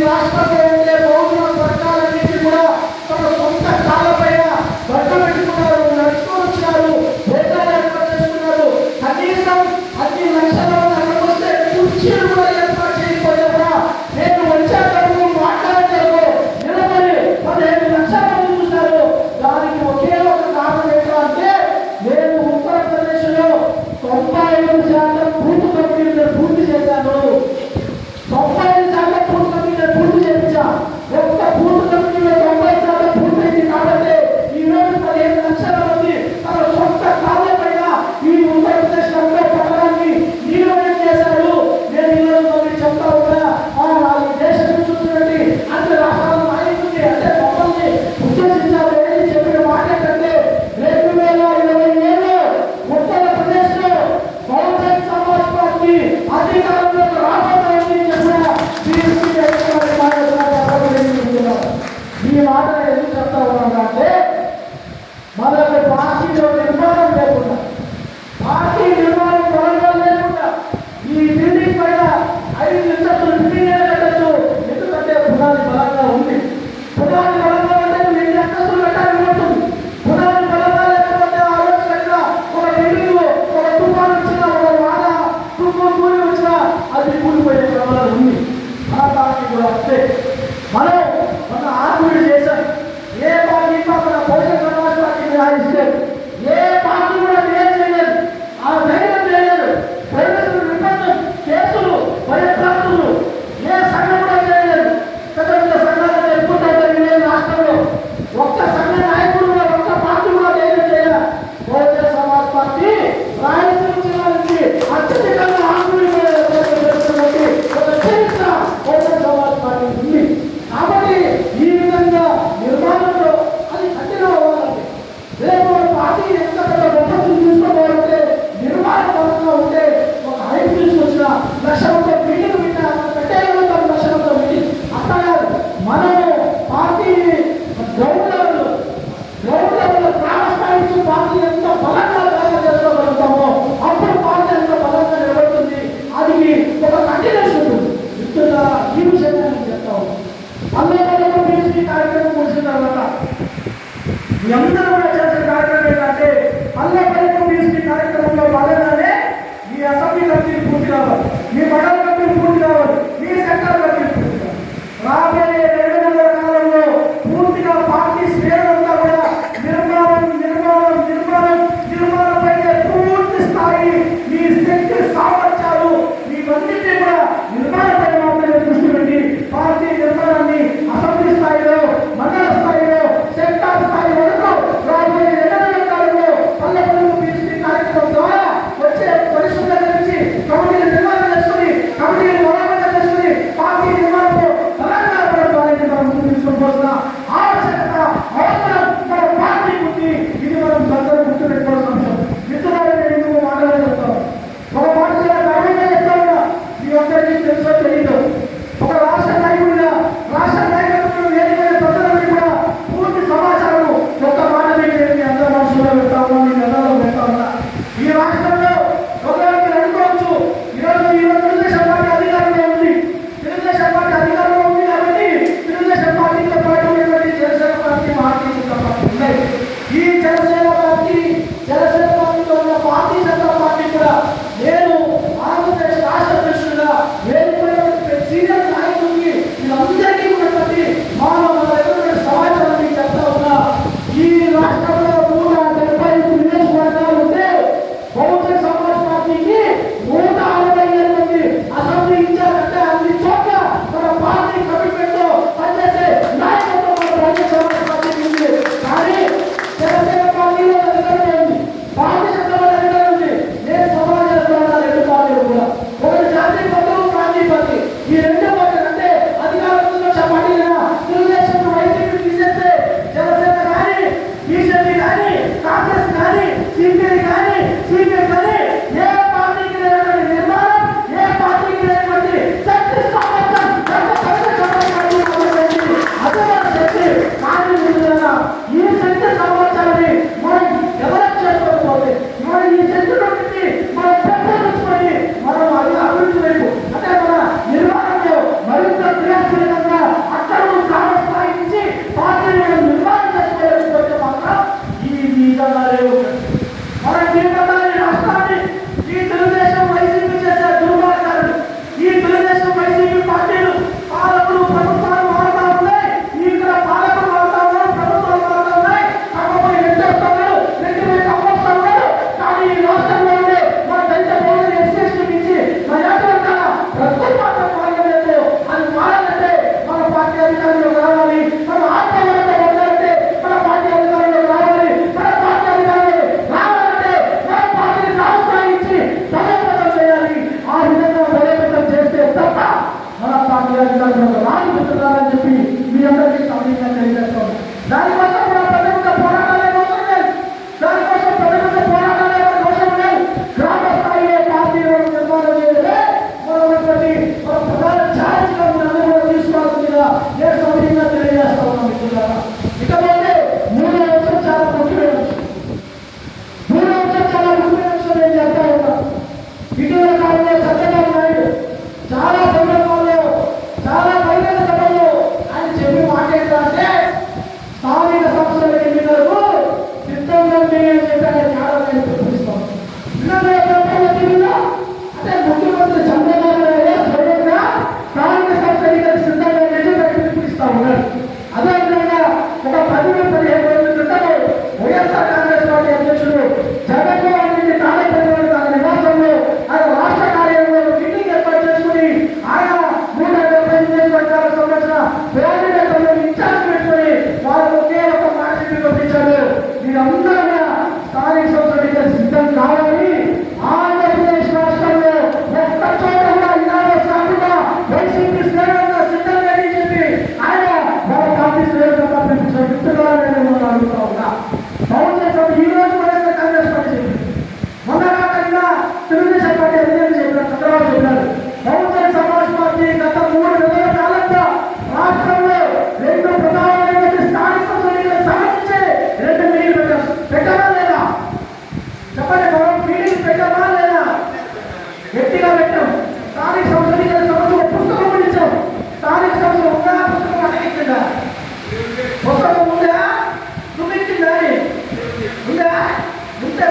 రాష్ట్రంలో ఉండే బహుజన వర్గాలన్నింటినీ కూడా తమ సొంత కాళ్ళపైన బట్టలు పెట్టుకున్నారు, నడుచుకొని వచ్చినారు, భోజనాలు ఏర్పాటు చేసుకున్నారు. కనీసం 10 లక్షల మంది అక్కడికి వస్తే కుర్చీలు కూడా ఏర్పాటు చేయకపోతే కూడా నేను వచ్చేటప్పుడు మాట్లాడేటప్పుడు నిలబడి 15 లక్షల మంది చూశారు. దానికి ఒకే ఒక కారణం ఏంటంటే నేను ఉత్తరప్రదేశ్లో 95% బూత్ కమిటీలను పూర్తి చేశాను. 95% బూత్ కమిటీలను పూర్తి చేయించా. ఒక్క బూత్ కమిటీలో 90% పూర్తయింది కాబట్టి ఈ రోజు 15 లక్షల మంది తన సొంత కాళ్ళపైన ఈ ఉత్తరప్రదేశ్ పట్టణాన్ని నిర్వహణ చేశారు. నేను ఈరోజు మళ్ళీ చెప్తా ఉన్నా, ఈ దేశం చూస్తున్నట్టు అన్ని రాష్ట్రాల నాయకుల్ని అంటే మమ్మల్ని ఉద్దేశించాలి చెప్పిన మాట ఏంటంటే 2027లో ఉత్తరప్రదేశ్లో బహుజన్ సమాజ్ పార్టీ అధికారంలోకి రాబోతోందని చెప్పిన ఈ మాట ఎందుకు చెప్తా ఉన్నానంటే మనకు పార్టీలో నిర్మాణం లేకుండా, పార్టీ నిర్మాణం త్వరగా లేకుండా ఈ బిల్డింగ్ పైన 5 అంతస్తులు బిల్డింగ్ కట్టచ్చు. ఎందుకంటే పునాది బలంగా ఉంది. పునాది బలంగా ఉంటే 2 అంతస్తులు కట్టాలని ఉంటుంది. పునాది బలంగా లేకపోతే ఆ రోజు కట్టిన ఒక బిల్డింగ్ ఒక తుఫాను వచ్చినా, ఒక వాన కూలి వచ్చినా అది కూలిపోయే ప్రమాదం ఉంది. మన పార్టీ కూడా అంతే. మనం మన ఆర్గ్యూ చేశాం. ఏ పార్టీ మన బహుజన సమాజ్ పార్టీని రాయిస్తే ఏ పార్టీ కూడా ఏం చేయలేదు, ఆ ధైర్యం చేయలేదు. పోలీసులు నిర్బంధం, కేసులు, భయప్రాంతులు ఏ సంఘం కూడా చేయలేదు. పెద్ద పెద్ద సంఘాలు ఎక్కువ రాష్ట్రంలో ఒక్క సంఘ నాయకుడు కూడా ఒక్క పార్టీ కూడా ధైర్యం చేయాలి. బహుజన సమాజ్ పార్టీ రాయలసీమ జిల్లా నుంచి అత్యధికంగా ఆందోళన ఒక చరిత్ర బహుజన సమాజ్ పార్టీ ఉంది. కాబట్టి ఈ విధంగా నిర్మాణంలో అది కంటిన్యూ అవ్వాలంటే రేపు పార్టీ ఎంత పెద్ద గొప్పలు తీసుకోవాలంటే నిర్మాణ పరంగా ఉంటే ఒక హైప్ తీసుకొచ్చిన లక్షలతో మీటింగ్ పెట్టిన పెట్టేయగలుగుతాం. లక్షలతో మీటింగ్ అట్లా కాదు. మనము పార్టీని గ్రౌండ్ లెవెల్లో గ్రామస్థాయి నుంచి పార్టీ ఎంత బలంగా తయారు చేసుకోగలుగుతామో అప్పుడు పార్టీ ఎంత బలంగా నిలబడుతుంది. అది ఒక కంటిన్యూషన్ ఉంటుంది. మిత్రులారా, ఈ విషయాన్ని నేను చెప్తా ఉన్నాను. అందరూ బీసీ కార్యక్రమం ముగిసిన తర్వాత మీ అందరూ కూడా చేసిన కార్యక్రమం ఏంటంటే అల్లపల్లి బీసీ కార్యక్రమంలో భాగంగానే మీ అసెంబ్లీ కమిటీ పూర్తి కావాలి, మీ మండల కమిటీ పూర్తి కావాలి, మీ సెంటర్ కమిటీ పూర్తి కావాలి. రాబోయే 2 నెలల కాలంలో పూర్తిగా పార్టీ శ్రేణులు అంతా కూడా నిర్మాణం పైన పూర్తి స్థాయి మీ శక్తి సామర్థ్యాలు మీవన్నింటినీ కూడా నిర్మాణం పైన మాత్రమే దృష్టి పెట్టి పార్టీ నిర్మాణాన్ని అసెంబ్లీ స్థాయిలో, మండల స్థాయిలో, సెంటర్ స్థాయి వరకు రాబోయే 2 నెలల కాలంలో పల్లెపల్లి బీసీ కార్యక్రమం ద్వారా వచ్చే పరిశుభ్రత నుంచి కమిటీలు నిర్మాణం చేసుకుని కమిటీలు బలోపేతం చేసుకుని పార్టీ నిర్మాణంలో బలంగా పడడానికి మనం ముందు తీసుకోవాల్సిన ఆవశ్యకత అవసరం మన పార్టీ ఉంది. ఇది మనం అందరూ గుర్తుపెట్టుకోవాల్సిన అంశం. మిత్రులారా, నేను ఎందుకు మాట్లాడగలుగుతాను ఒక మాట గర్వంగా చెప్తా ఉన్నా. మీ అందరికీ తెలుసో తెలియదు, ఒక రాష్ట్ర నాయకుడిగా రాష్ట్ర నాయకత్వం ఏదైనా ప్రజలకి కూడా పూర్తి సమాచారం ఒక్క మాట మీకు అందరూ మనసులో పెడతా ఉన్నా, మీ నెలలో పెడతా ఉన్నా. ఈ రాష్ట్రంలో ఒకవేళ మీరు అనుకోవచ్చు, ఈరోజు తెలుగుదేశం పార్టీ అధికారంలో ఉంది. తెలుగుదేశం పార్టీ అధికారంలో ఉంది కాబట్టి తెలుగుదేశం పార్టీతో పాటు జనసేన పార్టీ, భారతీయ జనతా పార్టీ ఉన్నాయి. ఈ జనసేన పార్టీతో ఉన్న భారతీయ జనతా పార్టీ కూడా నేను ఆంధ్రప్రదేశ్ రాష్ట్ర అధ్యక్షుడిగా సీనియర్ నాయకుడికి వీళ్ళందరికీ ఉన్నటువంటి మన దగ్గర సమాచారం మీకు చెప్తా ఉన్నా. ఈ రాష్ట్రంలో 175 నియోజకవర్గాలు ఉంటే బహుజన సమాజ్ పార్టీకి 168 మంది అసెంబ్లీ ఇన్ఛార్జ్ అంటే అన్ని చోట్ల మన పార్టీ రాజు పెట్టున్నారని చెప్పి మీ అందరికీ సమయంగా తెలియజేస్తాం. దానికోసం కూడా పెద్ద పెద్ద పోరాటాలే అవసరం లేదు. దానికోసం పెద్ద పెద్ద పోరాటాలే అవసరం లేదు. గ్రామ స్థాయిలో పార్టీలను నిర్మాణం చేయడమే మనటువంటి ఒక ప్రధాన ఛాలెంజ్గా ఉన్నది కూడా తీసుకోవాల్సిందిగా నేను సమయంగా తెలియజేస్తా ఉన్నాం మిత్రులారా. ఇకపోతే మూడో అంశం చాలా ముఖ్యమైన అంశం. మూడో అంశం చాలా ముఖ్యమైన అంశం నేను చెప్తా ఉన్నా. ఇటీవల కాలంలో చంద్రబాబు నాయుడు చాలా సందర్భాల్లో చాలా బహిరంగ సభల్లో ఆయన చెప్పి మాట ఏంటంటే స్థానిక సంస్థల ఎన్నికలకు సిద్ధంగా అని చెప్పి ఆయన త్యాగాన్ని ప్రకటిస్తాం. అంటే ముఖ్యమంత్రి చంద్రబాబు నాయుడు స్వయంగా స్థానిక సంస్థల ఎన్నికలకు సిద్ధంగా ప్రకటిస్తా ఉన్నారు. అదేవిధంగా ఒక 10-15 రోజుల క్రితం వైఎస్ఆర్ కాంగ్రెస్ పార్టీ అధ్యక్షుడు జగన్మోహన్ రెడ్డి తాడేపల్లి తన నివాసంలో ఆయన రాష్ట్ర కార్యాలయంలో మీటింగ్ ఏర్పాటు చేసుకుని ఆయన 170 నియోజకవర్గాలకు సంబంధించిన కోఆర్డినేటర్లు ఇన్ఛార్జ్ పెట్టుకుని వాళ్ళకు ఒకే ఒక మాట పంపించారు. మీరందరూ స్థానిక సంస్థలు సిద్ధం కావాలి. ఆంధ్రప్రదేశ్ రాష్ట్రంలో ఒక్క చోట కూడా ఇలాగ కాకుండా వైసీపీ శ్రేణులుగా సిద్ధం లేని చెప్పి ఆయన వాళ్ళ పార్టీ శ్రేణులుగా పిలిపించిన మిత్రులను అడుగుతా ఉన్నా. బహుజన సభ ఈ రోజు వైఎస్ఆర్ కాంగ్రెస్ పార్టీ చెప్పింది. మొన్న కాకుండా తెలుగుదేశం పార్టీ అధినేత చెప్పినారు, చంద్రబాబు చెప్పినారు. బహుజన సమాజ్ పార్టీ గత 3 నెలల కాలంగా రాష్ట్రంలో 2 ప్రధానమైన స్థానిక సంస్థలకు సంబంధించి 2 మీటింగ్లు పెట్టారా లేదా? చెప్పండి, మనం మీటింగ్ పెట్టామా లేదా? గట్టిగా పెట్టాం. స్థానిక సంస్థలకు సంబంధించి పుస్తకం కూడా ఇచ్చాం. స్థానిక సంస్థలు ఉందా? పుస్తకం అడిగిందా? పుస్తకం ఉందా? చూపించిందా? ఉందా? ఉంటే